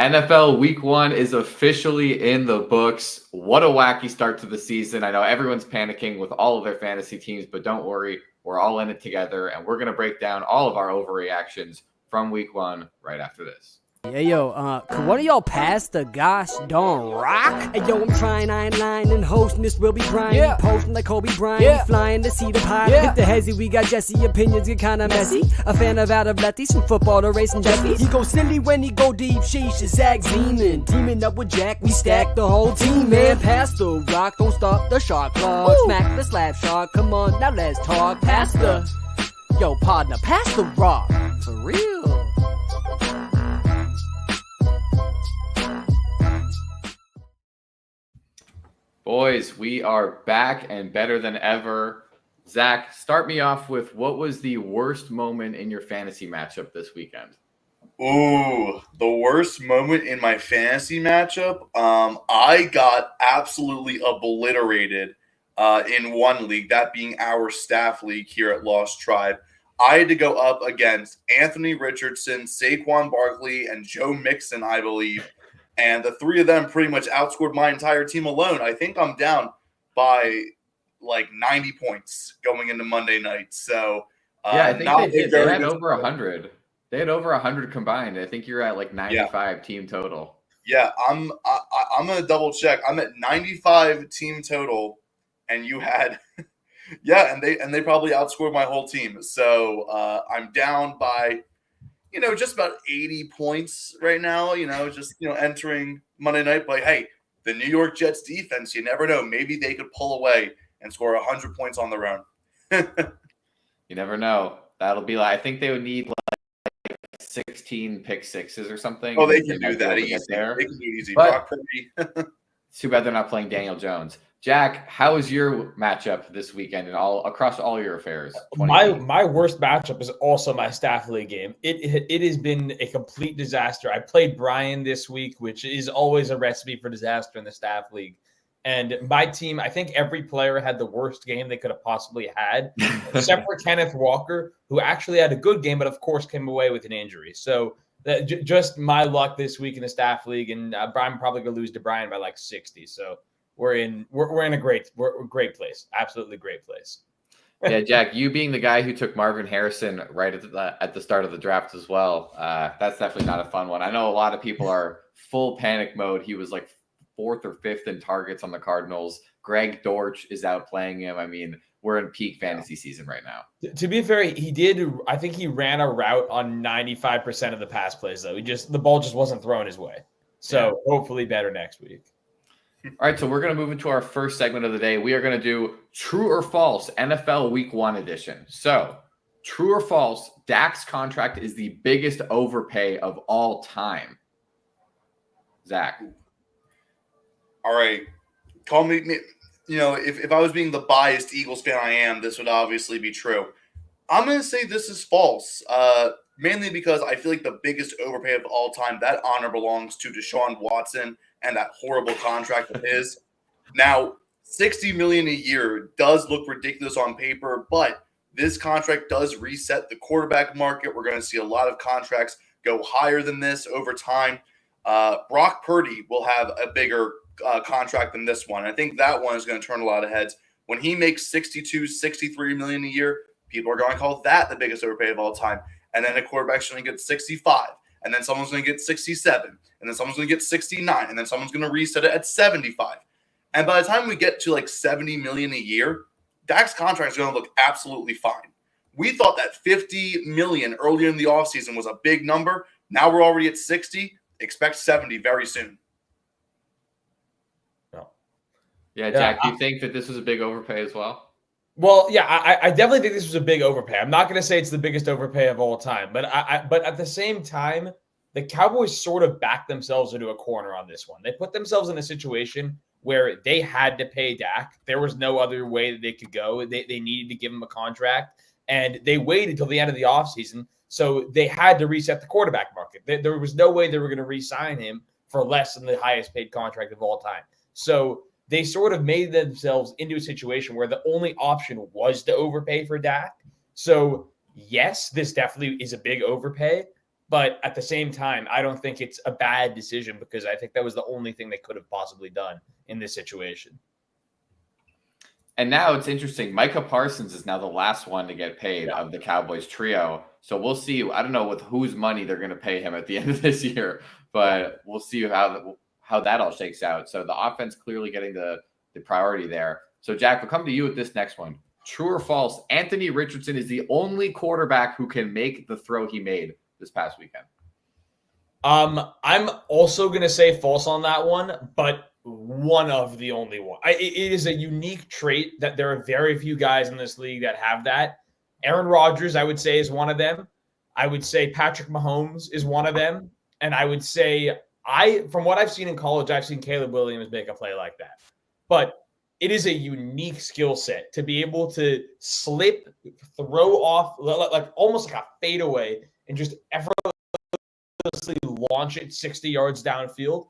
NFL Week 1 is officially in the books. What a wacky start to the season. I know everyone's panicking with all of their fantasy teams, but don't worry. We're all in it together, and we're going to break down all of our overreactions from Week 1 right after this. Yo, could one of y'all pass the gosh darn rock? Hey, yo, I'm trying, I ain't lying, and hosting this will be Brian. Posting like Kobe Bryant, flying to see the pie. Hit the hezzy, we got Jesse, opinions get kinda messy. A fan of out of lefties, from football to racing jeffies. He go silly when he go deep, sheesh, his Zag's leaning. Teaming up with Jack, we stack the whole team, man. Pass the rock, don't stop the shot clock. Smack the slap shot, come on, now let's talk. Pass the, yo, partner, pass the rock, for real. Boys, we are back and better than ever. Zach, start me off with what was the worst moment in your fantasy matchup this weekend? Ooh, the worst moment in my fantasy matchup? I got absolutely obliterated in one league, that being our staff league here at Lost Tribe. I had to go up against Anthony Richardson, Saquon Barkley, and Joe Mixon, I believe. And the three of them pretty much outscored my entire team alone. I think I'm down by like 90 points going into Monday night. So yeah, I think they had over 100. They had over 100 combined. I think you're at like 95 team total. Yeah, I'm gonna double check. I'm at 95 team total, and you had and they probably outscored my whole team. So I'm down by just about 80 points right now, just entering Monday night. But hey, the New York Jets defense, you never know. Maybe they could pull away and score 100 points on their own. You never know. That'll be like, I think they would need like 16 pick sixes or something. Oh, they can do that easy. They can do it easy. But it's too bad they're not playing Daniel Jones. Jack, how was your matchup this weekend and across all your affairs? My worst matchup is also my staff league game. It has been a complete disaster. I played Brian this week, which is always a recipe for disaster in the staff league. And my team, I think every player had the worst game they could have possibly had, except for Kenneth Walker, who actually had a good game, but of course came away with an injury. So just my luck this week in the staff league, and I'm probably going to lose to Brian by like 60. So we're in a great place. Absolutely great place. Yeah, Jack, you being the guy who took Marvin Harrison right at the start of the draft as well, that's definitely not a fun one. I know a lot of people are full panic mode. He was like 4th or 5th in targets on the Cardinals. Greg Dortch is outplaying him. I mean, we're in peak fantasy season right now. To be fair, I think he ran a route on 95% of the pass plays, though. The ball just wasn't thrown his way. So hopefully better next week. All right, so we're going to move into our first segment of the day. We are going to do True or False NFL Week 1 edition. So, true or false, Dak's contract is the biggest overpay of all time. Zach. All right. Call me, if I was being the biased Eagles fan I am, this would obviously be true. I'm going to say this is false, mainly because I feel like the biggest overpay of all time, that honor belongs to Deshaun Watson and that horrible contract of his. Now, $60 million a year does look ridiculous on paper, but this contract does reset the quarterback market. We're going to see a lot of contracts go higher than this over time. Brock Purdy will have a bigger contract than this one. I think that one is going to turn a lot of heads. When he makes $63 million a year, people are going to call that the biggest overpay of all time. And then a quarterback's going to get 65. And then someone's going to get 67, and then someone's going to get 69, and then someone's going to reset it at 75. And by the time we get to like $70 million a year, Dak's contract is going to look absolutely fine. We thought that $50 million earlier in the offseason was a big number. Now we're already at 60. Expect 70 very soon. Yeah, Jack, do you think that this was a big overpay as well? Well, yeah, I definitely think this was a big overpay. I'm not going to say it's the biggest overpay of all time, but but at the same time, the Cowboys sort of backed themselves into a corner on this one. They put themselves in a situation where they had to pay Dak. There was no other way that they could go. They needed to give him a contract, and they waited till the end of the offseason, so they had to reset the quarterback market. There was no way they were going to re-sign him for less than the highest paid contract of all time. So they sort of made themselves into a situation where the only option was to overpay for Dak. So, yes, this definitely is a big overpay, But at the same time, I don't think it's a bad decision because I think that was the only thing they could have possibly done in this situation. And now it's interesting. Micah Parsons is now the last one to get paid of the Cowboys trio. So we'll see. I don't know with whose money they're going to pay him at the end of this year, but we'll see how that all shakes out. So the offense clearly getting the priority there. So Jack, we'll come to you with this next one. True or false? Anthony Richardson is the only quarterback who can make the throw he made this past weekend. I'm also going to say false on that one, but one of the only one. It is a unique trait that there are very few guys in this league that have that. Aaron Rodgers, I would say, is one of them. I would say Patrick Mahomes is one of them. And I would say from what I've seen in college, I've seen Caleb Williams make a play like that. But it is a unique skill set to be able to slip, throw off, like almost like a fadeaway, and just effortlessly launch it 60 yards downfield.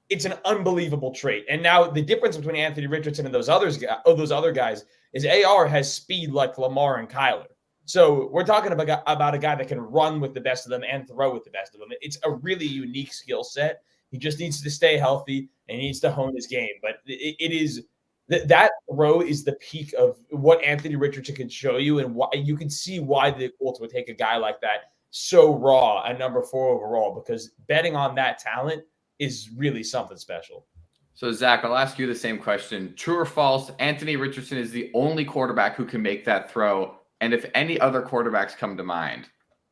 It's an unbelievable trait. And now the difference between Anthony Richardson and those other guys is AR has speed like Lamar and Kyler. So we're talking about a guy that can run with the best of them and throw with the best of them. It's a really unique skill set. He just needs to stay healthy and he needs to hone his game. But it is that throw is the peak of what Anthony Richardson can show you, and why you can see why the Colts would take a guy like that so raw at number 4 overall, because betting on that talent is really something special. So, Zach, I'll ask you the same question. True or false, Anthony Richardson is the only quarterback who can make that throw? And if any other quarterbacks come to mind,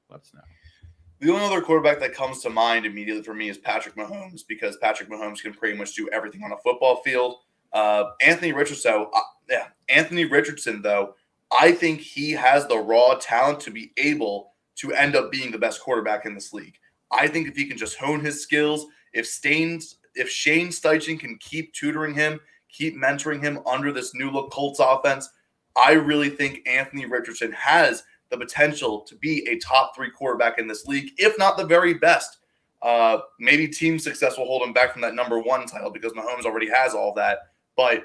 let us know. The only other quarterback that comes to mind immediately for me is Patrick Mahomes, because Patrick Mahomes can pretty much do everything on a football field. Anthony Richardson, though, I think he has the raw talent to be able to end up being the best quarterback in this league. I think if he can just hone his skills, if Shane Steichen can keep tutoring him, keep mentoring him under this new look Colts offense, I really think Anthony Richardson has the potential to be a top 3 quarterback in this league, if not the very best. Maybe team success will hold him back from that number 1 title because Mahomes already has all that. But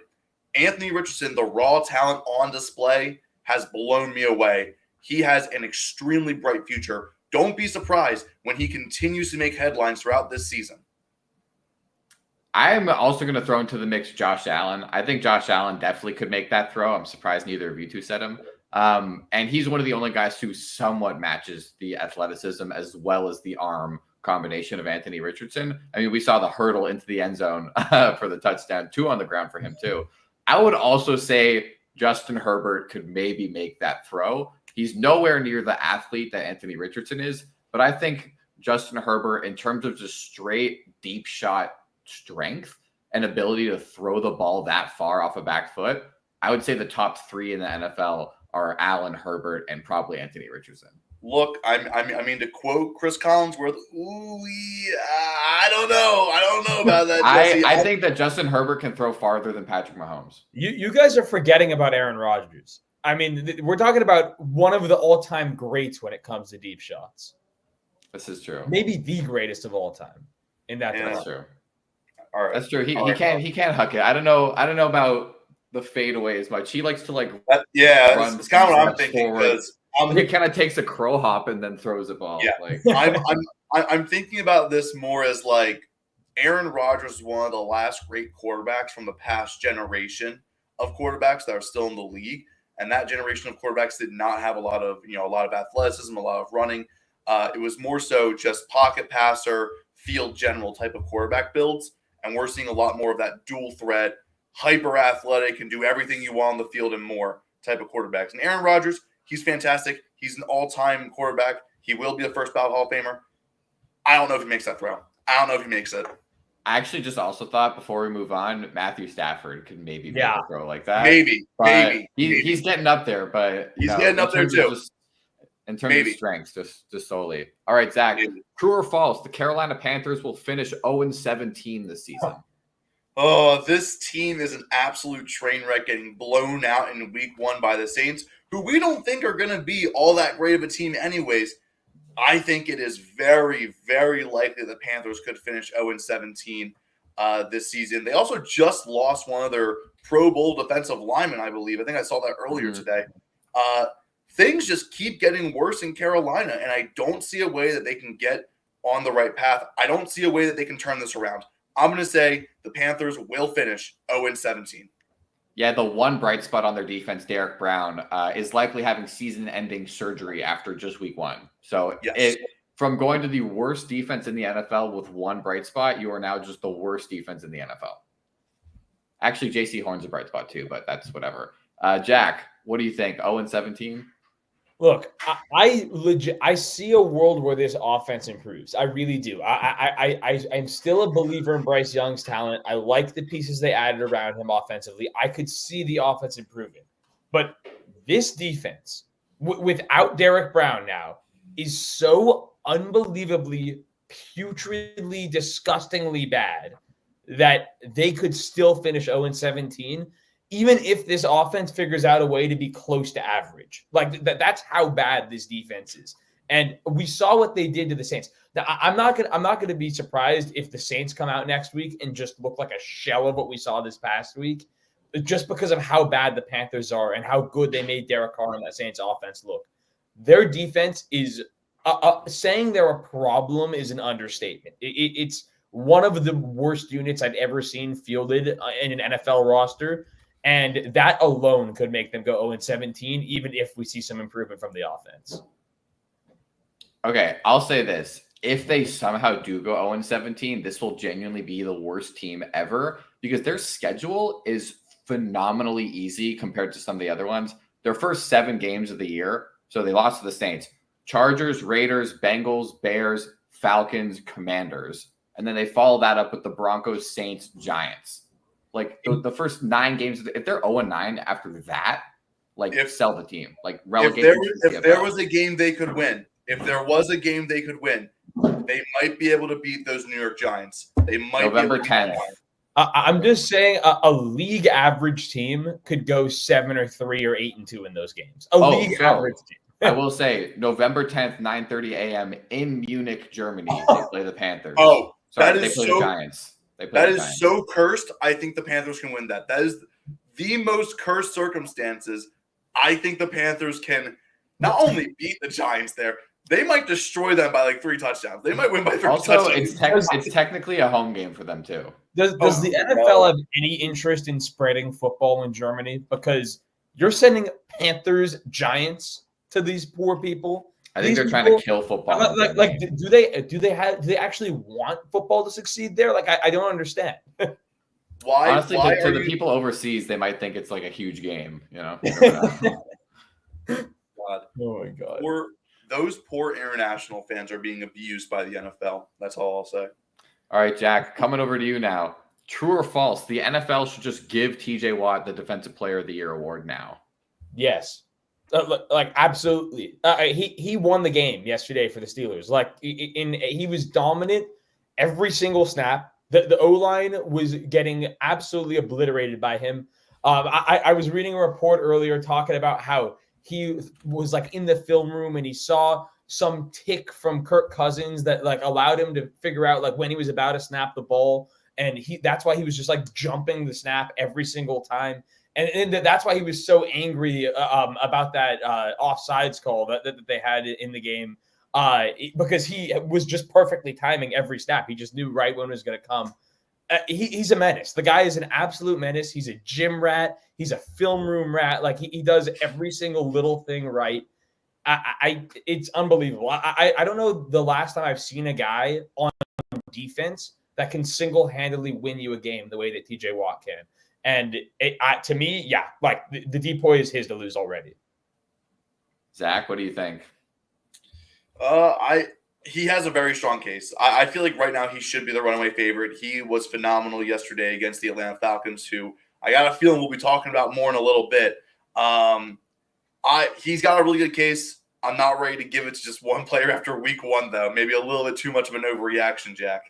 Anthony Richardson, the raw talent on display, has blown me away. He has an extremely bright future. Don't be surprised when he continues to make headlines throughout this season. I'm also going to throw into the mix Josh Allen. I think Josh Allen definitely could make that throw. I'm surprised neither of you two said him. And he's one of the only guys who somewhat matches the athleticism as well as the arm combination of Anthony Richardson. I mean, we saw the hurdle into the end zone for the touchdown, 2 on the ground for him too. I would also say Justin Herbert could maybe make that throw. He's nowhere near the athlete that Anthony Richardson is, but I think Justin Herbert, in terms of just straight deep shot strength and ability to throw the ball that far off a back foot, I would say the top 3 in the NFL are Allen, Herbert, and probably Anthony Richardson. Look, I mean, to quote Chris Collinsworth, I don't know about that, Jesse. I think that Justin Herbert can throw farther than Patrick Mahomes. You guys are forgetting about Aaron Rodgers. I mean, we're talking about one of the all-time greats when it comes to deep shots. This is true. Maybe the greatest of all time in that. That's true. All right. That's true. He can't huck it. I don't know about the fadeaway as much. He likes to it's kind of what I'm thinking, because he kind of takes a crow hop and then throws a ball. Yeah, I'm thinking about this more as like Aaron Rodgers is one of the last great quarterbacks from the past generation of quarterbacks that are still in the league, and that generation of quarterbacks did not have a lot of athleticism, a lot of running. It was more so just pocket passer, field general type of quarterback builds, and we're seeing a lot more of that dual threat, hyper athletic, and do everything you want on the field and more type of quarterbacks. And Aaron Rodgers, he's fantastic. He's an all-time quarterback. He will be a first ballot Hall of Famer. I don't know if he makes that throw. I don't know if he makes it. I actually just also thought before we move on, Matthew Stafford could maybe make a throw like that. Maybe. He's getting up there, but he's getting up there too. In terms of strengths, just solely. All right, Zach, true or false? The Carolina Panthers will finish 0-17 this season. Oh, this team is an absolute train wreck, getting blown out in week 1 by the Saints, who we don't think are going to be all that great of a team anyways. I think it is very, very likely the Panthers could finish 0-17 this season. They also just lost one of their Pro Bowl defensive linemen, I believe. I think I saw that earlier today. things just keep getting worse in Carolina, and I don't see a way that they can get on the right path. I don't see a way that they can turn this around. I'm going to say the Panthers will finish 0-17. Yeah, the one bright spot on their defense, Derek Brown, is likely having season-ending surgery after just week 1. So Yes. From going to the worst defense in the NFL with one bright spot, you are now just the worst defense in the NFL. Actually, J.C. Horn's a bright spot too, but that's whatever. Jack, what do you think? 0-17? Look, I see a world where this offense improves. I really do. I'm still a believer in Bryce Young's talent. I like the pieces they added around him offensively. I could see the offense improving. But this defense, without Derek Brown now, is so unbelievably, putridly, disgustingly bad that they could still finish 0-17, even if this offense figures out a way to be close to average. Like that's how bad this defense is. And we saw what they did to the Saints. Now, I'm not gonna be surprised if the Saints come out next week and just look like a shell of what we saw this past week, just because of how bad the Panthers are and how good they made Derek Carr and that Saints offense look. Their defense is saying they're a problem is an understatement. It's one of the worst units I've ever seen fielded in an NFL roster. And that alone could make them go 0-17, even if we see some improvement from the offense. Okay, I'll say this. If they somehow do go 0-17, this will genuinely be the worst team ever because their schedule is phenomenally easy compared to some of the other ones. Their first 7 games of the year, so they lost to the Saints, Chargers, Raiders, Bengals, Bears, Falcons, Commanders. And then they follow that up with the Broncos, Saints, Giants. Like the first 9 games, if they're 0-9 after that, sell the team. Like relegate. If there was a game they could win, they might be able to beat those New York Giants. They might. November 10th. I'm just saying a league average team could go 7-3 or 8-2 in those games. League average team. I will say November 10th, 9:30 a.m. in Munich, Germany. They play the Panthers. That is so. The Giants. That is so cursed. I think the Panthers can win that. That is the most cursed circumstances. I think the Panthers can not only beat the Giants there, they might destroy them by 3 touchdowns. They might win by 3 touchdowns. It's technically a home game for them too. Does the NFL have any interest in spreading football in Germany? Because you're sending Panthers, Giants to these poor people. I think they're trying to kill football. Do they actually want football to succeed there? I don't understand. Why? Honestly, to the people overseas, they might think it's a huge game. God. Oh my God. Those poor international fans are being abused by the NFL. That's all I'll say. All right, Jack, coming over to you now. True or false? The NFL should just give T.J. Watt the Defensive Player of the Year award now. Yes. Absolutely. He won the game yesterday for the Steelers. He was dominant every single snap. The O-line was getting absolutely obliterated by him. I was reading a report earlier talking about how he was in the film room and he saw some tick from Kirk Cousins that allowed him to figure out when he was about to snap the ball. And that's why he was just jumping the snap every single time. And that's why he was so angry about that offsides call that they had in the game because he was just perfectly timing every snap. He just knew right when it was going to come. He's a menace. The guy is an absolute menace. He's a gym rat. He's a film room rat. He does every single little thing right. It's unbelievable. I don't know the last time I've seen a guy on defense that can single-handedly win you a game the way that TJ Watt can. And to me, the depoy is his to lose already. Zach, what do you think? He has a very strong case. I feel like right now he should be the runaway favorite. He was phenomenal yesterday against the Atlanta Falcons, who I got a feeling we'll be talking about more in a little bit. He's got a really good case. I'm not ready to give it to just one player after week 1, though. Maybe a little bit too much of an overreaction, Jack.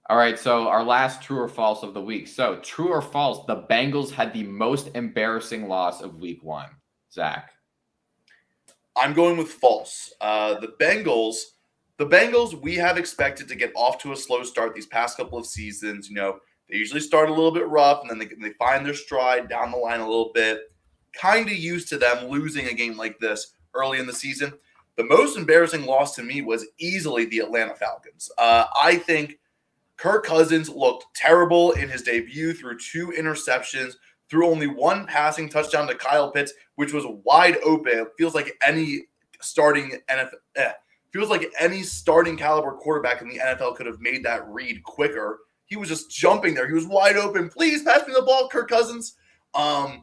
All right, so our last true or false of the week. So true or false, the Bengals had the most embarrassing loss of week 1. Zach. I'm going with false. The Bengals, we have expected to get off to a slow start these past couple of seasons. They usually start a little bit rough, and then they find their stride down the line a little bit. kind of used to them losing a game like this early in the season. The most embarrassing loss to me was easily the Atlanta Falcons. I think Kirk Cousins looked terrible in his debut, through 2 interceptions, threw only 1 passing touchdown to Kyle Pitts, which was wide open. It feels like any starting caliber quarterback in the NFL could have made that read quicker. He was just jumping there. He was wide open. Please pass me the ball, Kirk Cousins. But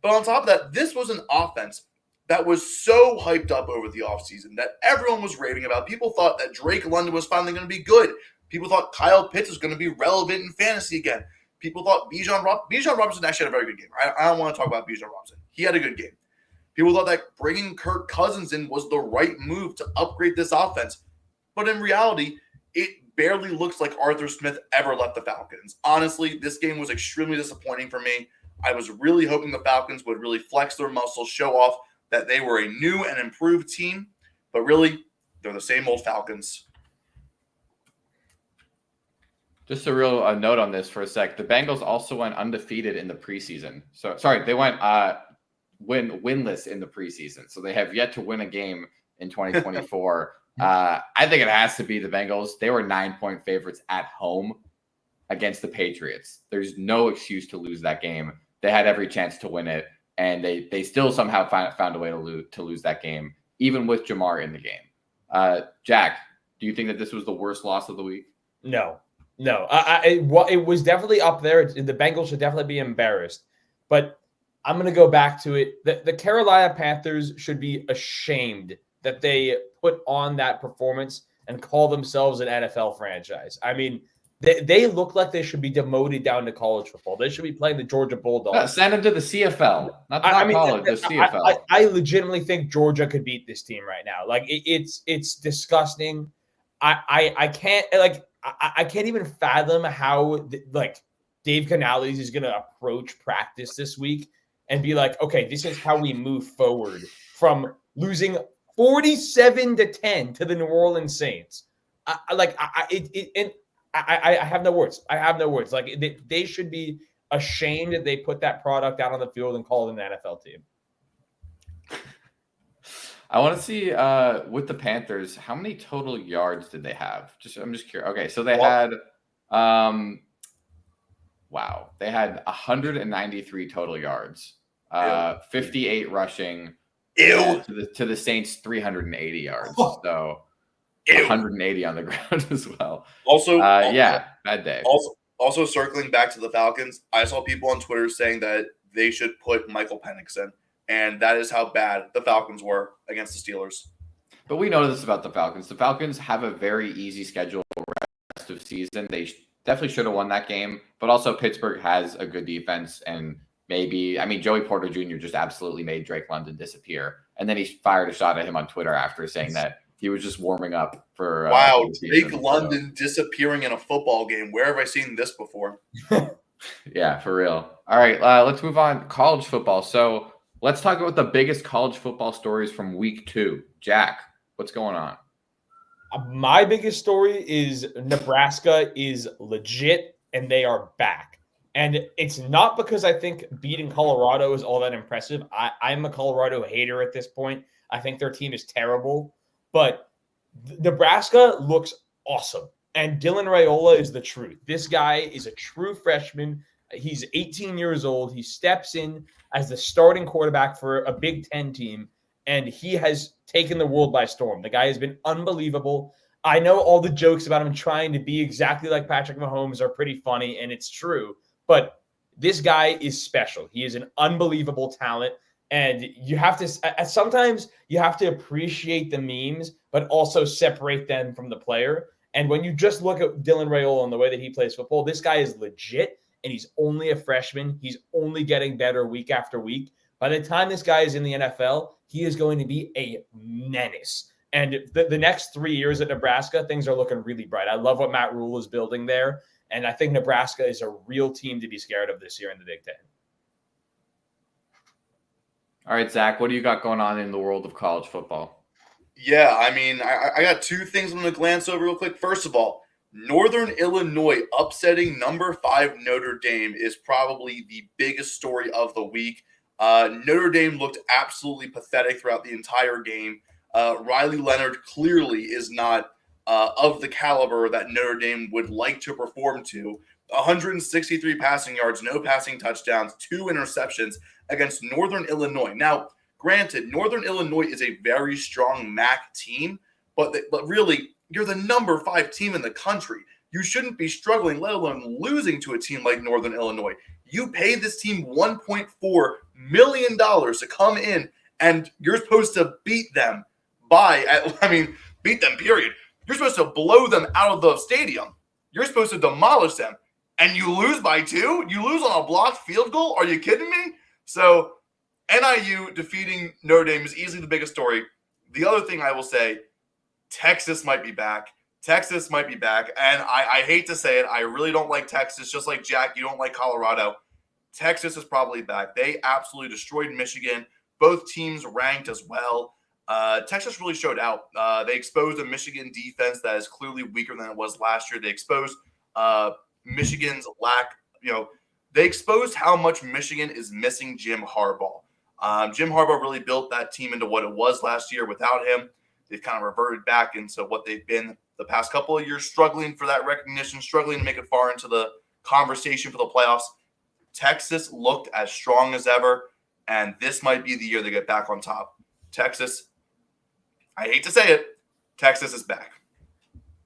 on top of that, this was an offense that was so hyped up over the offseason that everyone was raving about. People thought that Drake London was finally going to be good. People thought Kyle Pitts was going to be relevant in fantasy again. People thought Bijan Robinson actually had a very good game. I don't want to talk about Bijan Robinson. He had a good game. People thought that bringing Kirk Cousins in was the right move to upgrade this offense. But in reality, it barely looks like Arthur Smith ever left the Falcons. Honestly, this game was extremely disappointing for me. I was really hoping the Falcons would really flex their muscles, show off that they were a new and improved team. But really, they're the same old Falcons. Just a real note on this for a sec. The Bengals also went undefeated in the preseason. So sorry, they went winless in the preseason. So they have yet to win a game in 2024. I think it has to be the Bengals. They were 9-point favorites at home against the Patriots. There's no excuse to lose that game. They had every chance to win it, and they still somehow found a way to lose that game, even with Jamar in the game. Jack, do you think that this was the worst loss of the week? No. It was definitely up there. The Bengals should definitely be embarrassed. But I'm going to go back to it. The Carolina Panthers should be ashamed that they put on that performance and call themselves an NFL franchise. I mean, they look like they should be demoted down to college football. They should be playing the Georgia Bulldogs. Send them to the CFL, not college, the CFL. I legitimately think Georgia could beat this team right now. Like it's disgusting. I can't even fathom how Dave Canales is going to approach practice this week and be like, okay, this is how we move forward from losing 47-10 to the New Orleans Saints. I have no words. I have no words. Like they should be ashamed that they put that product out on the field and called it an NFL team. I want to see with the Panthers, how many total yards did they have? I'm just curious. Okay, so they had they had 193 total yards, 58 rushing. To the Saints, 380 yards. So 180 on the ground as well. Also, bad day. Also, circling back to the Falcons, I saw people on Twitter saying that they should put Michael Penix in. And that is how bad the Falcons were against the Steelers. But we know this about the Falcons. The Falcons have a very easy schedule rest of season. They definitely should have won that game. But also Pittsburgh has a good defense. And Joey Porter Jr. just absolutely made Drake London disappear. And then he fired a shot at him on Twitter after saying that he was just warming up for Drake London disappearing in a football game. Where have I seen this before? Yeah, for real. All right, let's move on. College football. So let's talk about the biggest college football stories from week 2. Jack, what's going on? My biggest story is Nebraska is legit and they are back. And it's not because I think beating Colorado is all that impressive. I'm a Colorado hater at this point. I think their team is terrible. But Nebraska looks awesome. And Dylan Raiola is the truth. This guy is a true freshman. He's 18 years old. He steps in as the starting quarterback for a Big Ten team, and he has taken the world by storm. The guy has been unbelievable. I know all the jokes about him trying to be exactly like Patrick Mahomes are pretty funny, and it's true. But this guy is special. He is an unbelievable talent. And you have to sometimes you have to appreciate the memes, but also separate them from the player. And when you just look at Dylan Raiola and the way that he plays football, this guy is legit, and he's only a freshman. He's only getting better week after week. By the time this guy is in the NFL, he is going to be a menace. And the next 3 years at Nebraska, things are looking really bright. I love what Matt Rule is building there. And I think Nebraska is a real team to be scared of this year in the Big Ten. All right, Zach, what do you got going on in the world of college football? Yeah, I got 2 things I'm going to glance over real quick. First of all, Northern Illinois upsetting number 5 Notre Dame is probably the biggest story of the week. Notre Dame looked absolutely pathetic throughout the entire game. Riley Leonard clearly is not of the caliber that Notre Dame would like to perform to. 163 passing yards, no passing touchdowns, 2 interceptions against Northern Illinois. Now, granted, Northern Illinois is a very strong MAC team, but really, you're the number 5 team in the country. You shouldn't be struggling, let alone losing to a team like Northern Illinois. You paid this team $1.4 million to come in, and you're supposed to beat them beat them, period. You're supposed to blow them out of the stadium. You're supposed to demolish them. And you lose by 2? You lose on a blocked field goal? Are you kidding me? So NIU defeating Notre Dame is easily the biggest story. The other thing I will say, Texas might be back. Texas might be back. And I hate to say it. I really don't like Texas. Just like Jack, you don't like Colorado. Texas is probably back. They absolutely destroyed Michigan. Both teams ranked as well. Texas really showed out. They exposed a Michigan defense that is clearly weaker than it was last year. They exposed Michigan's lack, they exposed how much Michigan is missing Jim Harbaugh. Jim Harbaugh really built that team into what it was last year. Without him, they've kind of reverted back into what they've been the past couple of years, struggling for that recognition, struggling to make it far into the conversation for the playoffs. Texas looked as strong as ever, and this might be the year they get back on top. Texas, I hate to say it, Texas is back.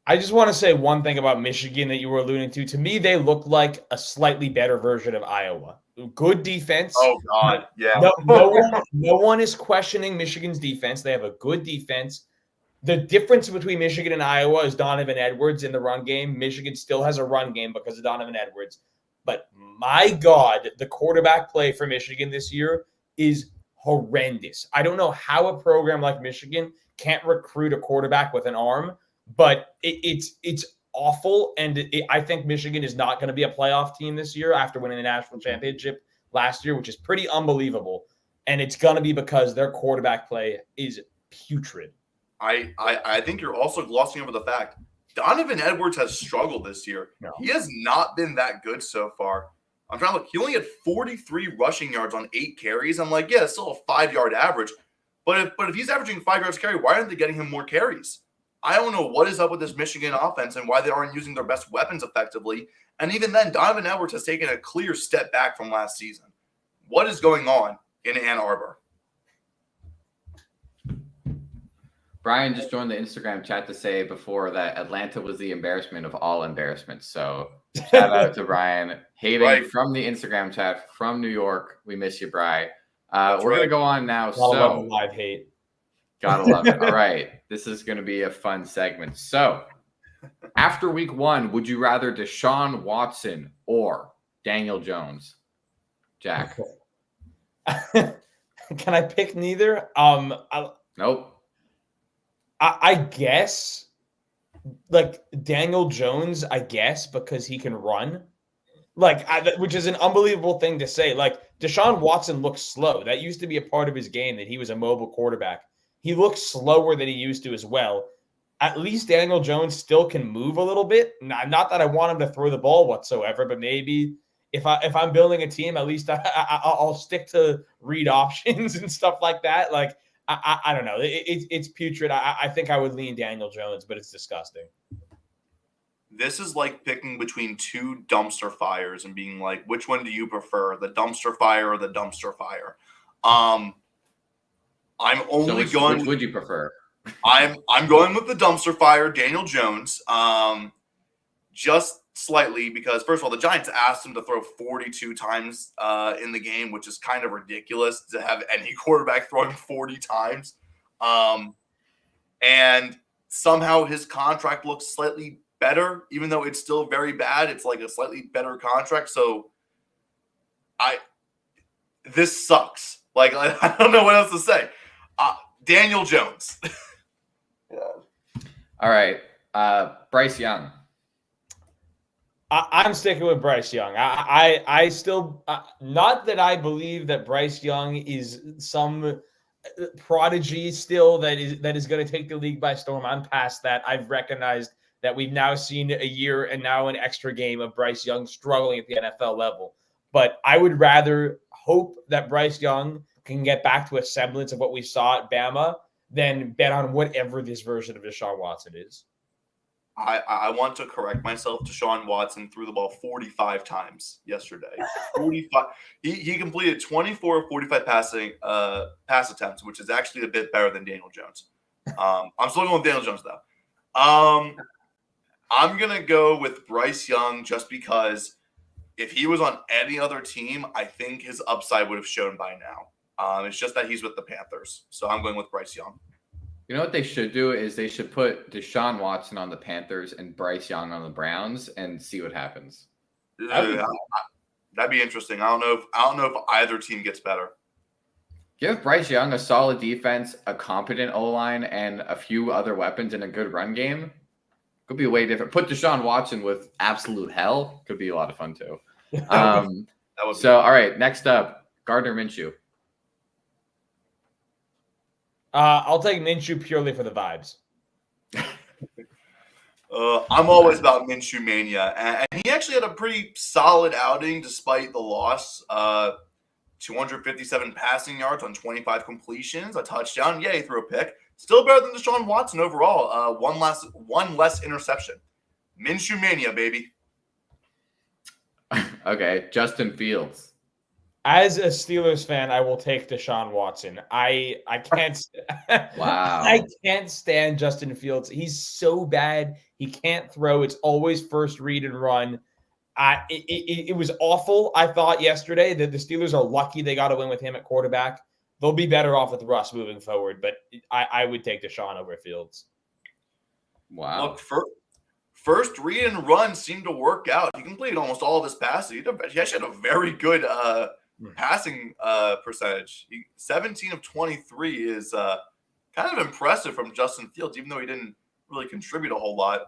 I just want to say one thing about Michigan that you were alluding to. To me, they look like a slightly better version of Iowa. Good defense. Oh, God. Yeah. No one is questioning Michigan's defense. They have a good defense. The difference between Michigan and Iowa is Donovan Edwards in the run game. Michigan still has a run game because of Donovan Edwards. But my God, the quarterback play for Michigan this year is horrendous. I don't know how a program like Michigan can't recruit a quarterback with an arm, but it's awful. And I think Michigan is not going to be a playoff team this year after winning the national championship last year, which is pretty unbelievable. And it's going to be because their quarterback play is putrid. I think you're also glossing over the fact Donovan Edwards has struggled this year. No. He has not been that good so far. I'm trying to look. He only had 43 rushing yards on 8 carries. I'm like, yeah, it's still a 5-yard average. But if he's averaging 5 yards carry, why aren't they getting him more carries? I don't know what is up with this Michigan offense and why they aren't using their best weapons effectively. And even then, Donovan Edwards has taken a clear step back from last season. What is going on in Ann Arbor? Brian just joined the Instagram chat to say before that Atlanta was the embarrassment of all embarrassments. So shout out to Brian. Hating from the Instagram chat from New York. We miss you, Brian. We're going to go on now. Gotta love the live hate. Gotta love it. All right. This is going to be a fun segment. So after week 1, would you rather Deshaun Watson or Daniel Jones? Jack. Can I pick neither? Nope. I guess like Daniel Jones, I guess, because he can run, which is an unbelievable thing to say. Like Deshaun Watson looks slow. That used to be a part of his game, that he was a mobile quarterback. He looks slower than he used to as well. At least Daniel Jones still can move a little bit. Not that I want him to throw the ball whatsoever, but maybe if I'm building a team, at least I'll stick to read options and stuff like that. Like, I don't know. It's putrid. I think I would lean Daniel Jones, but it's disgusting. This is like picking between 2 dumpster fires and being like, which one do you prefer, the dumpster fire or the dumpster fire? I'm only going. Which would you prefer? I'm going with the dumpster fire, Daniel Jones. Just slightly because, first of all, the Giants asked him to throw 42 times in the game, which is kind of ridiculous to have any quarterback throwing 40 times. And somehow his contract looks slightly better, even though it's still very bad. It's like a slightly better contract. So this sucks. Like, I don't know what else to say. Daniel Jones. Yeah. All right. Bryce Young. I'm sticking with Bryce Young. I still not that I believe that Bryce Young is some prodigy still that is going to take the league by storm. I'm past that. I've recognized that we've now seen a year and now an extra game of Bryce Young struggling at the NFL level. But I would rather hope that Bryce Young can get back to a semblance of what we saw at Bama than bet on whatever this version of Deshaun Watson is. I want to correct myself. Deshaun Watson threw the ball 45 times yesterday. 45. He completed 24 of 45 pass attempts, which is actually a bit better than Daniel Jones. I'm still going with Daniel Jones though. I'm gonna go with Bryce Young just because if he was on any other team, I think his upside would have shown by now. It's just that he's with the Panthers, so I'm going with Bryce Young. You know what they should do is they should put Deshaun Watson on the Panthers and Bryce Young on the Browns and see what happens. That'd be interesting. I don't know if either team gets better. Give Bryce Young a solid defense, a competent O-line, and a few other weapons and a good run game. Could be way different. Put Deshaun Watson with absolute hell. Could be a lot of fun too. That would be All right, next up, Gardner Minshew. I'll take Minshew purely for the vibes. I'm always about Minshew mania, and he actually had a pretty solid outing despite the loss. 257 passing yards on 25 completions, a touchdown. Yeah, he threw a pick. Still better than Deshaun Watson overall. One less interception. Minshew mania, baby. Okay, Justin Fields. As a Steelers fan, I will take Deshaun Watson. I can't. Wow. I can't stand Justin Fields. He's so bad. He can't throw. It's always first read and run. It was awful. I thought yesterday that the Steelers are lucky they got a win with him at quarterback. They'll be better off with Russ moving forward, but I would take Deshaun over Fields. Wow. Look, first read and run seemed to work out. He completed almost all of his passes. He actually had a very good passing percentage. 17 of 23 is kind of impressive from Justin Fields, even though he didn't really contribute a whole lot.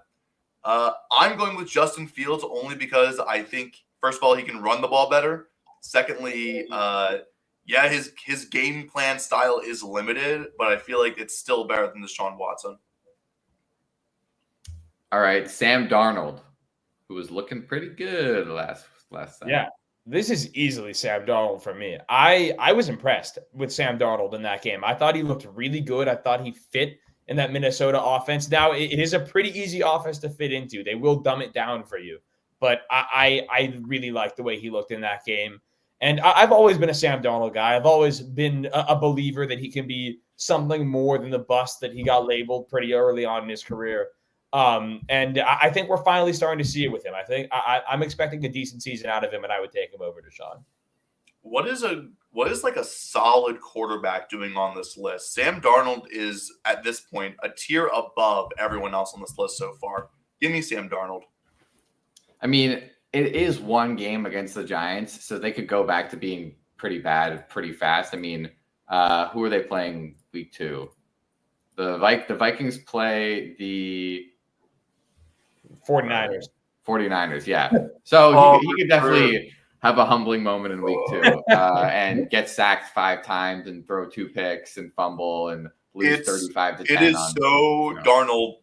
I'm going with Justin Fields only because I think, first of all, he can run the ball better. Secondly, his game plan style is limited, but I feel like it's still better than Deshaun Watson. All right, Sam Darnold, who was looking pretty good last time. Yeah, this is easily Sam Darnold for me. I was impressed with Sam Darnold in that game. I thought he looked really good. I thought he fit in that Minnesota offense. Now, it is a pretty easy offense to fit into. They will dumb it down for you. But I really liked the way he looked in that game. And I've always been a Sam Darnold guy. I've always been a believer that he can be something more than the bust that he got labeled pretty early on in his career. And I think we're finally starting to see it with him. I think I'm expecting a decent season out of him, and I would take him over Deshaun. What is like a solid quarterback doing on this list? Sam Darnold is at this point a tier above everyone else on this list so far. Give me Sam Darnold. I mean, it is one game against the Giants, so they could go back to being pretty bad pretty fast. I mean, who are they playing week 2? The Vikings play the 49ers. 49ers, yeah. So he could definitely have a humbling moment in week 2 and get sacked 5 times and throw 2 picks and fumble and lose 35 to 10. It is Darnoldver.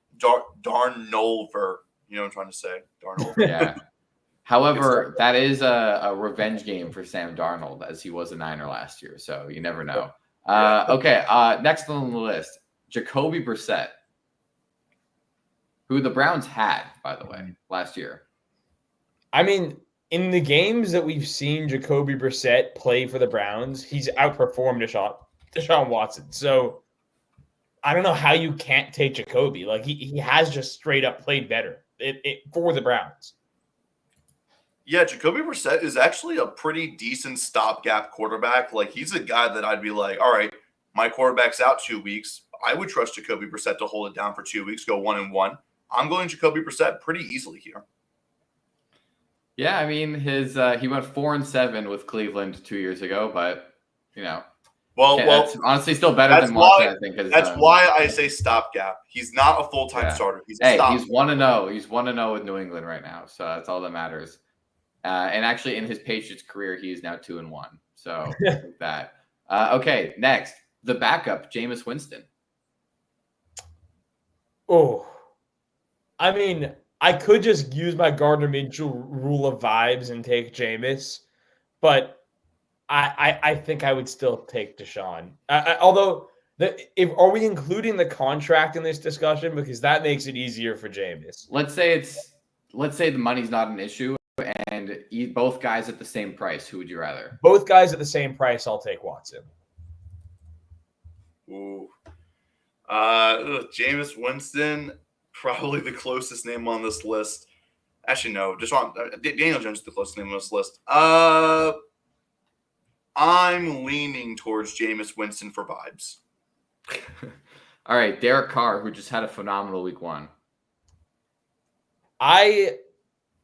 You know what I'm trying to say? Darnold. Yeah. However, that is a revenge game for Sam Darnold, as he was a Niner last year. So you never know. Okay. Next on the list, Jacoby Brissett, who the Browns had, by the way, last year. I mean, in the games that we've seen Jacoby Brissett play for the Browns, he's outperformed Deshaun Watson. So I don't know how you can't take Jacoby. Like he has just straight up played better for the Browns. Yeah, Jacoby Brissett is actually a pretty decent stopgap quarterback. Like he's a guy that I'd be like, all right, my quarterback's out 2 weeks. I would trust Jacoby Brissett to hold it down for 2 weeks, go 1-1. I'm going Jacoby Brissett pretty easily here. Yeah, I mean he went 4-7 with Cleveland 2 years ago, but that's honestly still better than Watson. I think that's why I say stopgap. He's not a full-time starter. He's 1-0. He's 1-0 with New England right now, so that's all that matters. And actually, in his Patriots career, he is now 2-1. So that. Okay, next, the backup, Jameis Winston. Oh, I mean, I could just use my Gardner Minshew rule of vibes and take Jameis, but I think I would still take Deshaun. Although, are we including the contract in this discussion? Because that makes it easier for Jameis. Let's say the money's not an issue, and both guys at the same price. Who would you rather? Both guys at the same price. I'll take Watson. Ooh. Jameis Winston, probably the closest name on this list. Actually, no. Daniel Jones is the closest name on this list. I'm leaning towards Jameis Winston for vibes. All right, Derek Carr, who just had a phenomenal week 1. I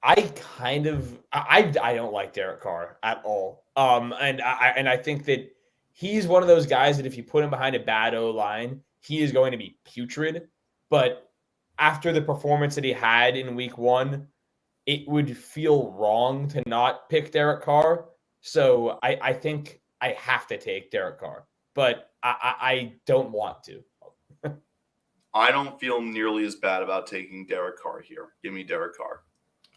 don't like Derek Carr at all. And I think that he's one of those guys that if you put him behind a bad O-line, he is going to be putrid. But after the performance that he had in week 1, it would feel wrong to not pick Derek Carr. So I think I have to take Derek Carr, but I don't want to. I don't feel nearly as bad about taking Derek Carr here. Give me Derek Carr.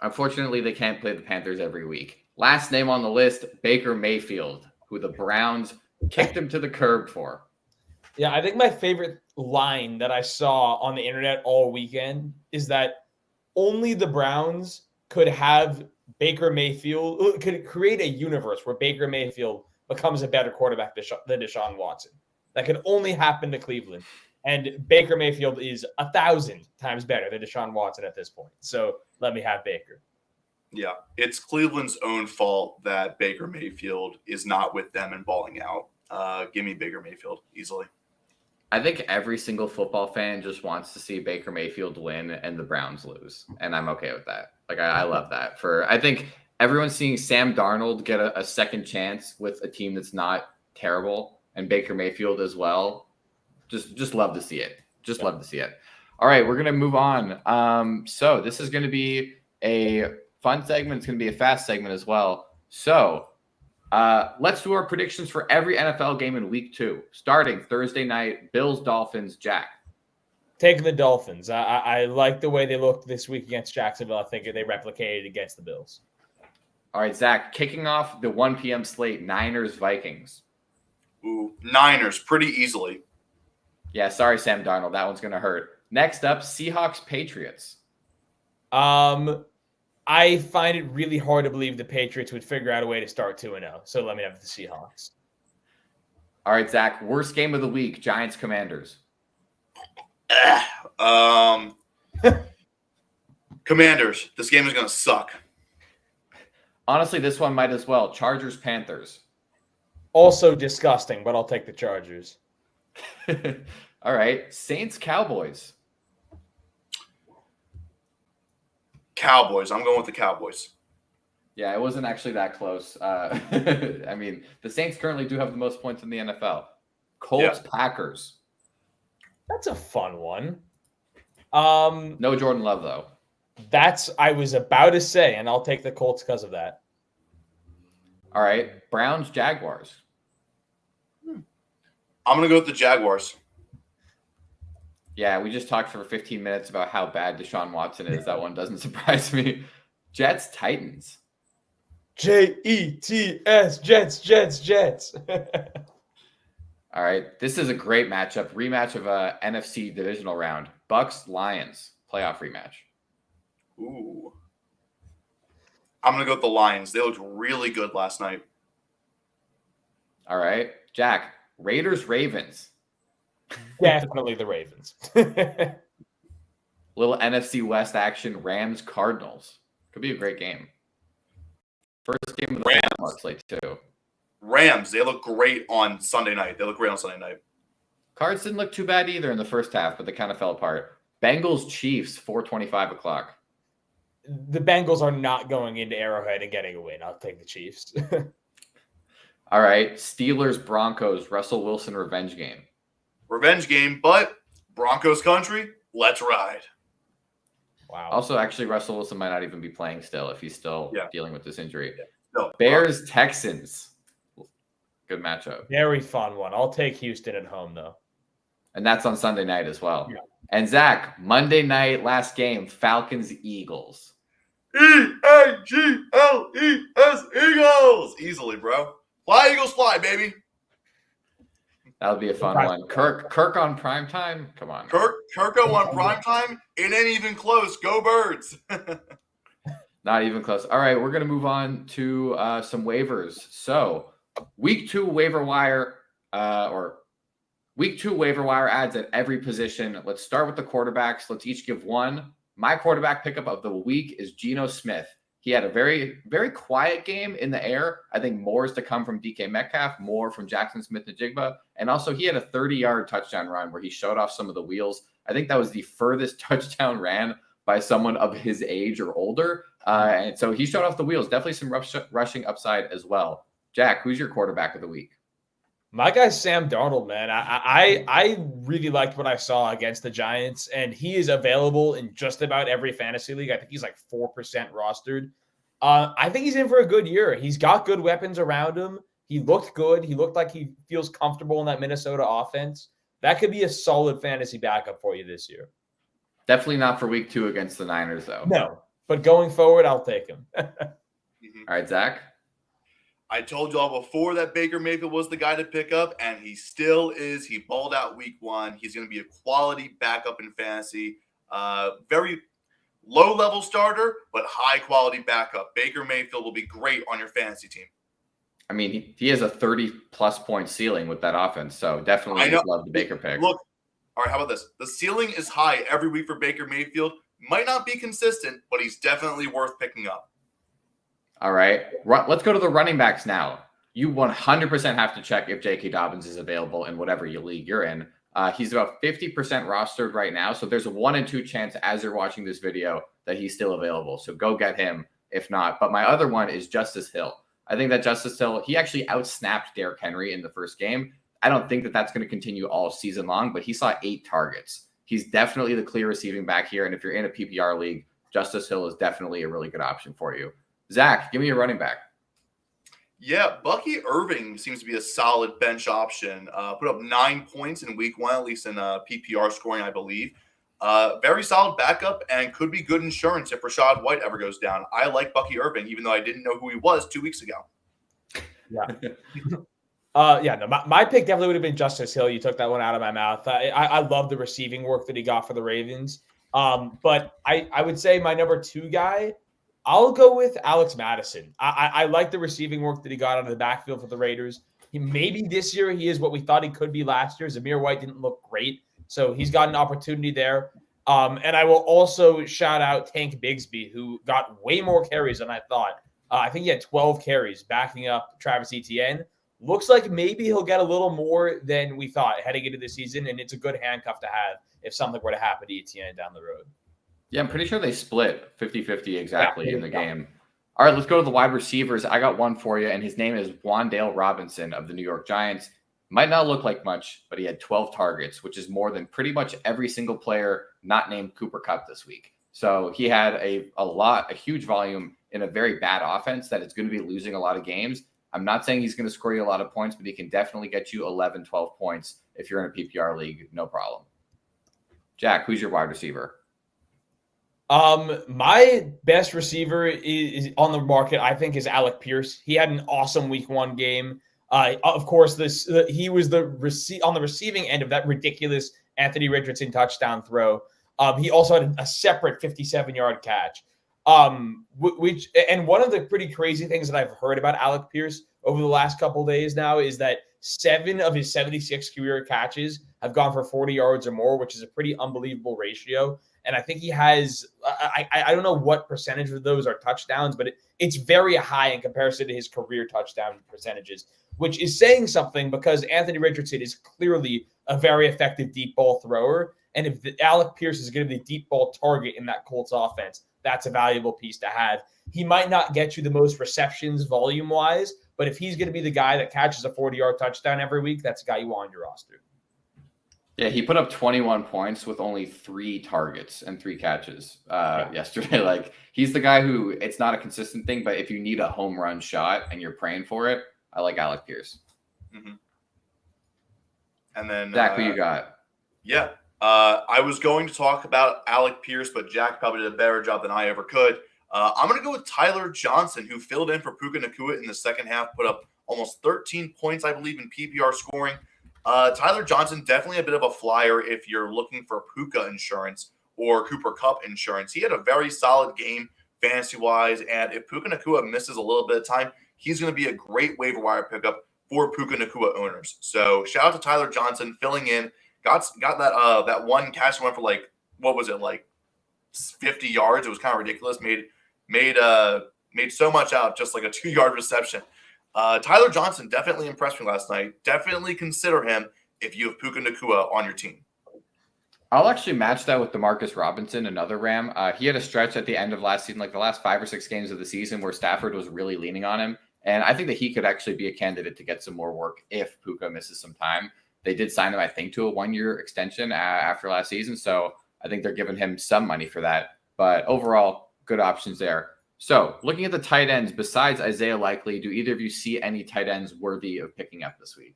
Unfortunately, they can't play the Panthers every week. Last name on the list, Baker Mayfield, who the Browns kicked him to the curb for. Yeah, I think my favorite line that I saw on the internet all weekend is that only the Browns could have Baker Mayfield, could create a universe where Baker Mayfield becomes a better quarterback than Deshaun Watson. That could only happen to Cleveland. And Baker Mayfield is 1,000 times better than Deshaun Watson at this point. So let me have Baker. Yeah, it's Cleveland's own fault that Baker Mayfield is not with them and balling out. Give me Baker Mayfield easily. I think every single football fan just wants to see Baker Mayfield win and the Browns lose. And I'm okay with that. Like, I love that. I think everyone's seeing Sam Darnold get a second chance with a team that's not terrible, and Baker Mayfield as well. Just love to see it. Love to see it. All right, we're going to move on. So this is going to be a fun segment. It's going to be a fast segment as well. So let's do our predictions for every NFL game in week 2, starting Thursday night, Bills, Dolphins, Jack. Taking the Dolphins. I like the way they looked this week against Jacksonville. I think they replicated against the Bills. All right, Zach, kicking off the 1 p.m. slate, Niners, Vikings. Ooh, Niners, pretty easily. Yeah, sorry, Sam Darnold. That one's going to hurt. Next up, Seahawks, Patriots. I find it really hard to believe the Patriots would figure out a way to start 2-0. So let me have the Seahawks. All right, Zach, worst game of the week, Giants, Commanders. Commanders, this game is going to suck. Honestly, this one might as well. Chargers, Panthers. Also disgusting, but I'll take the Chargers. All right, Saints, Cowboys. Cowboys. I'm going with the Cowboys. Yeah, it wasn't actually that close. I mean, the Saints currently do have the most points in the NFL. Colts, Packers. That's a fun one. No Jordan Love, though. I was about to say, and I'll take the Colts because of that. All right, Browns, Jaguars. I'm going to go with the Jaguars. Yeah, we just talked for 15 minutes about how bad Deshaun Watson is. That one doesn't surprise me. Jets, Titans. Jets, Jets. All right, this is a great matchup. Rematch of a NFC divisional round. Bucks, Lions, playoff rematch. Ooh. I'm going to go with the Lions. They looked really good last night. All right, Jack, Raiders, Ravens. Definitely the Ravens. Little NFC West action, Rams, Cardinals. Could be a great game. First game of the Rams slate too. Rams, they look great on Sunday night. Cards didn't look too bad either in the first half, but they kind of fell apart. Bengals, Chiefs, 4:25 o'clock. The Bengals are not going into Arrowhead and getting a win. I'll take the Chiefs. All right, Steelers, Broncos, Russell Wilson revenge game. Revenge game, but Broncos country, let's ride. Wow. Also, actually, Russell Wilson might not even be playing still if he's still dealing with this injury. Yeah. No, Bears, Texans. Good matchup. Very fun one. I'll take Houston at home, though. And that's on Sunday night as well. Yeah. And Zach, Monday night, last game, Falcons, Eagles. Eagles. Eagles. Easily, bro. Fly, Eagles, fly, baby. That would be a fun one. Kirk on primetime? Come on. Kirko on primetime? It ain't even close. Go Birds. Not even close. All right, we're going to move on to some waivers. So, week 2 waiver wire ads at every position. Let's start with the quarterbacks. Let's each give one. My quarterback pickup of the week is Geno Smith. He had a very, very quiet game in the air. I think more is to come from DK Metcalf, more from Jackson Smith-Njigba. And also, he had a 30-yard touchdown run where he showed off some of the wheels. I think that was the furthest touchdown ran by someone of his age or older. And so he showed off the wheels. Definitely some rushing upside as well. Jack, who's your quarterback of the week? My guy's Sam Darnold, man. I really liked what I saw against the Giants, and he is available in just about every fantasy league. I think he's like 4% rostered. I think he's in for a good year. He's got good weapons around him. He looked good. He looked like he feels comfortable in that Minnesota offense. That could be a solid fantasy backup for you this year. Definitely not for week 2 against the Niners, though. No, but going forward, I'll take him. All right, Zach. I told you all before that Baker Mayfield was the guy to pick up, and he still is. He balled out week 1. He's going to be a quality backup in fantasy. Very low-level starter, but high-quality backup. Baker Mayfield will be great on your fantasy team. I mean, he has a 30-plus point ceiling with that offense, so definitely love the Baker pick. Look, all right, how about this? The ceiling is high every week for Baker Mayfield. Might not be consistent, but he's definitely worth picking up. All right. Let's go to the running backs now. You 100% have to check if J.K. Dobbins is available in whatever league you're in. He's about 50% rostered right now, so there's a 1 in 2 chance as you're watching this video that he's still available. So go get him if not. But my other one is Justice Hill. I think that Justice Hill, he actually outsnapped Derrick Henry in the first game. I don't think that that's going to continue all season long, but he saw 8 targets. He's definitely the clear receiving back here, and if you're in a PPR league, Justice Hill is definitely a really good option for you. Zach, give me a running back. Yeah, Bucky Irving seems to be a solid bench option. Put up 9 points in week 1, at least in PPR scoring, I believe. Very solid backup and could be good insurance if Rachaad White ever goes down. I like Bucky Irving, even though I didn't know who he was 2 weeks ago. Yeah. My pick definitely would have been Justice Hill. You took that one out of my mouth. I love the receiving work that he got for the Ravens. But I would say my number 2 guy, I'll go with Alex Madison. I like the receiving work that he got out of the backfield for the Raiders. Maybe this year he is what we thought he could be last year. Zamir White didn't look great, so he's got an opportunity there. And I will also shout out Tank Bigsby, who got way more carries than I thought. I think he had 12 carries backing up Travis Etienne. Looks like maybe he'll get a little more than we thought heading into the season, and it's a good handcuff to have if something were to happen to Etienne down the road. Yeah, I'm pretty sure they split 50-50 exactly in the game. All right, let's go to the wide receivers. I got one for you, and his name is Wan'Dale Robinson of the New York Giants. Might not look like much, but he had 12 targets, which is more than pretty much every single player not named Cooper Kupp this week. So he had a huge volume in a very bad offense that is going to be losing a lot of games. I'm not saying he's going to score you a lot of points, but he can definitely get you 11, 12 points if you're in a PPR league, no problem. Jack, who's your wide receiver? My best receiver is on the market, I think, is Alec Pierce. He had an awesome week 1 game. Of course, he was on the receiving end of that ridiculous Anthony Richardson touchdown throw. He also had a separate 57-yard catch. And one of the pretty crazy things that I've heard about Alec Pierce over the last couple of days now is that 7 of his 76 career catches have gone for 40 yards or more, which is a pretty unbelievable ratio. And I think he has, I don't know what percentage of those are touchdowns, but it's very high in comparison to his career touchdown percentages, which is saying something because Anthony Richardson is clearly a very effective deep ball thrower. And if Alec Pierce is going to be the deep ball target in that Colts offense, that's a valuable piece to have. He might not get you the most receptions volume-wise, but if he's going to be the guy that catches a 40-yard touchdown every week, that's a guy you want on your roster. Yeah, he put up 21 points with only 3 targets and 3 catches yesterday. Like, he's the guy who, it's not a consistent thing, but if you need a home run shot and you're praying for it, I like Alec Pierce. Mm-hmm. And then Zach, who you got? Yeah, I was going to talk about Alec Pierce, but Jack probably did a better job than I ever could. I'm going to go with Tyler Johnson, who filled in for Puka Nacua in the second half, put up almost 13 points, I believe, in PPR scoring. Tyler Johnson, definitely a bit of a flyer if you're looking for Puka insurance or Cooper Kupp insurance. He had a very solid game fantasy-wise, and if Puka Nacua misses a little bit of time, he's going to be a great waiver wire pickup for Puka Nacua owners. So shout out to Tyler Johnson filling in. Got that one catch went for like, what was it, like 50 yards? It was kind of ridiculous. Made so much out just like a 2-yard reception. Tyler Johnson definitely impressed me last night. Definitely consider him if you have Puka Nacua on your team. I'll actually match that with DeMarcus Robinson, another Ram. He had a stretch at the end of last season, like the last 5 or 6 games of the season, where Stafford was really leaning on him. And I think that he could actually be a candidate to get some more work if Puka misses some time. They did sign him, I think, to a 1-year extension after last season. So I think they're giving him some money for that. But overall, good options there. So looking at the tight ends, besides Isaiah Likely, do either of you see any tight ends worthy of picking up this week?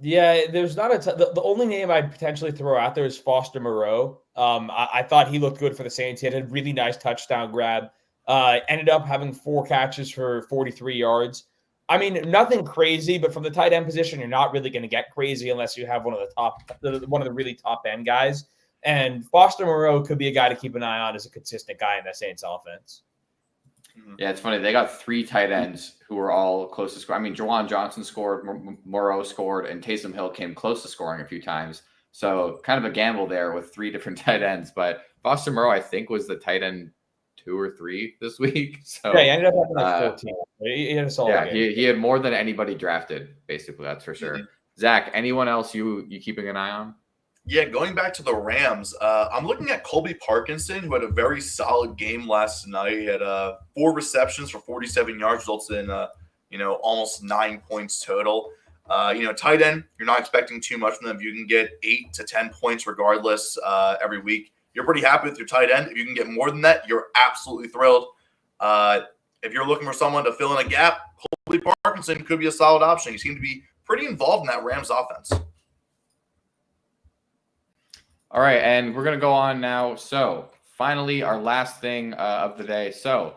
Yeah, there's not the only name I'd potentially throw out there is Foster Moreau. I thought he looked good for the Saints. He had a really nice touchdown grab. Ended up having 4 catches for 43 yards. I mean, nothing crazy, but from the tight end position, you're not really going to get crazy unless you have one of the really top end guys. And Foster Moreau could be a guy to keep an eye on as a consistent guy in that Saints offense. Yeah, it's funny. They got 3 tight ends who were all close to score. I mean, Juwan Johnson scored, Moreau scored, and Taysom Hill came close to scoring a few times. So kind of a gamble there with 3 different tight ends. But Foster Moreau, I think, was the tight end 2 or 3 this week. So yeah, he ended up having like 14. He had a solid game. He had more than anybody drafted, basically. That's for sure. Zach, anyone else you keeping an eye on? Yeah, going back to the Rams, I'm looking at Colby Parkinson, who had a very solid game last night. He had 4 receptions for 47 yards, results in almost 9 points total. Tight end, you're not expecting too much from them. You can get 8 to 10 points regardless every week. You're pretty happy with your tight end. If you can get more than that, you're absolutely thrilled. If you're looking for someone to fill in a gap, Colby Parkinson could be a solid option. He seemed to be pretty involved in that Rams offense. All right, and we're going to go on now. So finally, our last thing of the day. So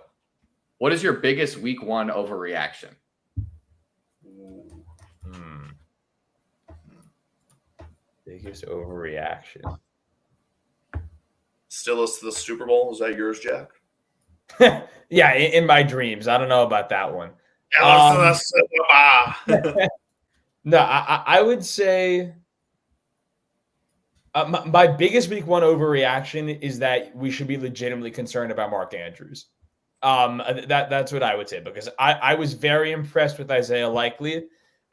what is your biggest week 1 overreaction? Biggest overreaction. Still is the Super Bowl. Is that yours, Jack? Yeah, in my dreams. I don't know about that one. No, I would say my biggest week 1 overreaction is that we should be legitimately concerned about Mark Andrews. That's what I would say, because I was very impressed with Isaiah Likely.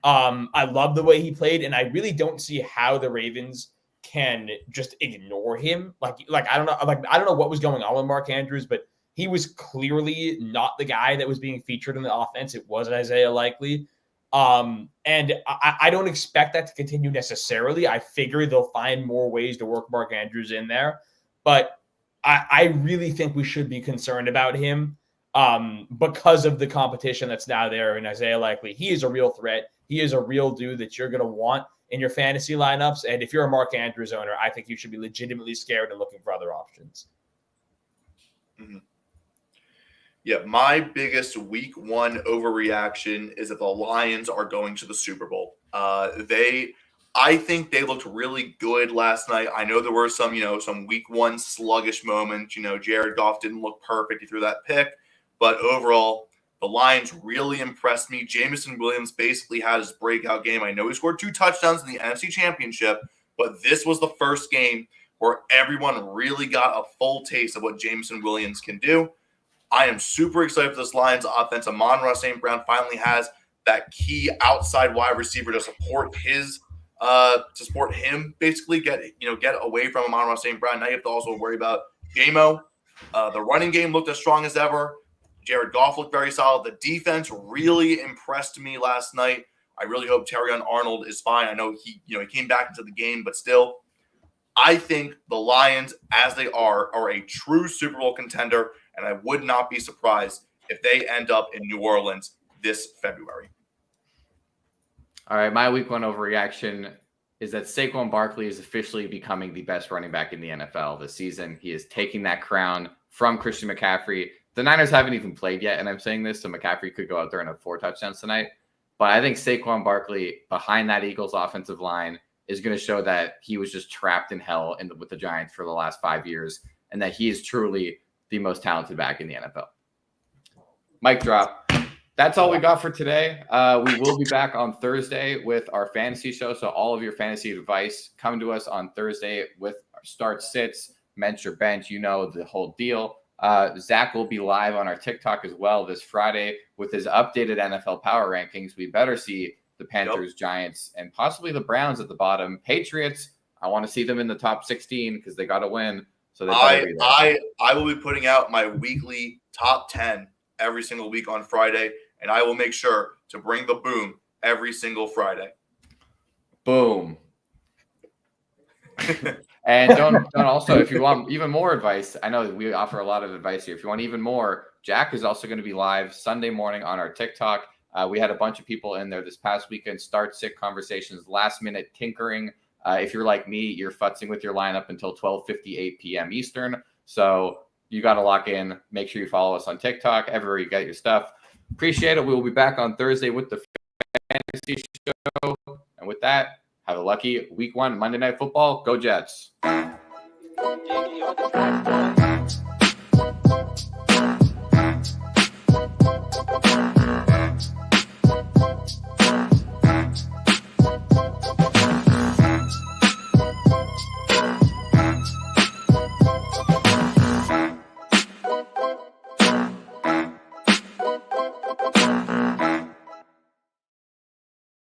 I love the way he played, and I really don't see how the Ravens can just ignore him. Like I don't know what was going on with Mark Andrews, but he was clearly not the guy that was being featured in the offense. It was Isaiah Likely. And I don't expect that to continue necessarily. I figure they'll find more ways to work Mark Andrews in there, but I really think we should be concerned about him because of the competition that's now there in Isaiah Likely. He is a real threat. He is a real dude that you're going to want in your fantasy lineups. And if you're a Mark Andrews owner, I think you should be legitimately scared and looking for other options. Mm-hmm. Yeah, my biggest week 1 overreaction is that the Lions are going to the Super Bowl. I think they looked really good last night. I know there were some week 1 sluggish moments. Jared Goff didn't look perfect. He threw that pick. But overall, the Lions really impressed me. Jameson Williams basically had his breakout game. I know he scored 2 touchdowns in the NFC Championship, but this was the first game where everyone really got a full taste of what Jameson Williams can do. I am super excited for this Lions offense. Amon-Ra St. Brown finally has that key outside wide receiver to support him, basically get away from Amon-Ra St. Brown. Now you have to also worry about J-Mo. The running game looked as strong as ever. Jared Goff looked very solid. The defense really impressed me last night. I really hope Terrion Arnold is fine. I know he came back into the game, but still, I think the Lions, as they are a true Super Bowl contender, and I would not be surprised if they end up in New Orleans this February. All right, my week 1 overreaction is that Saquon Barkley is officially becoming the best running back in the NFL this season. He is taking that crown from Christian McCaffrey. The Niners haven't even played yet, and I'm saying this, so McCaffrey could go out there and have 4 touchdowns tonight. But I think Saquon Barkley behind that Eagles offensive line is going to show that he was just trapped in hell with the Giants for the last 5 years, and that he is truly the most talented back in the NFL. Mic drop. That's all we got for today. We will be back on Thursday with our fantasy show. So all of your fantasy advice, come to us on Thursday with our start sits, mench or bench, you know, the whole deal. Zach will be live on our TikTok as well this Friday with his updated NFL power rankings. We better see the Panthers, Giants, and possibly the Browns at the bottom. Patriots, I want to see them in the top 16 because they got to win. So I will be putting out my weekly top 10 every single week on Friday, and I will make sure to bring the boom every single Friday. Boom. And don't also, if you want even more advice, I know we offer a lot of advice here. If you want even more, Jack is also going to be live Sunday morning on our TikTok. We had a bunch of people in there this past weekend, start sick conversations, last minute tinkering. If you're like me, you're futzing with your lineup until 12:58 p.m. Eastern. So you got to lock in. Make sure you follow us on TikTok, everywhere you get your stuff. Appreciate it. We will be back on Thursday with the fantasy show. And with that, have a lucky week 1 Monday Night Football. Go Jets.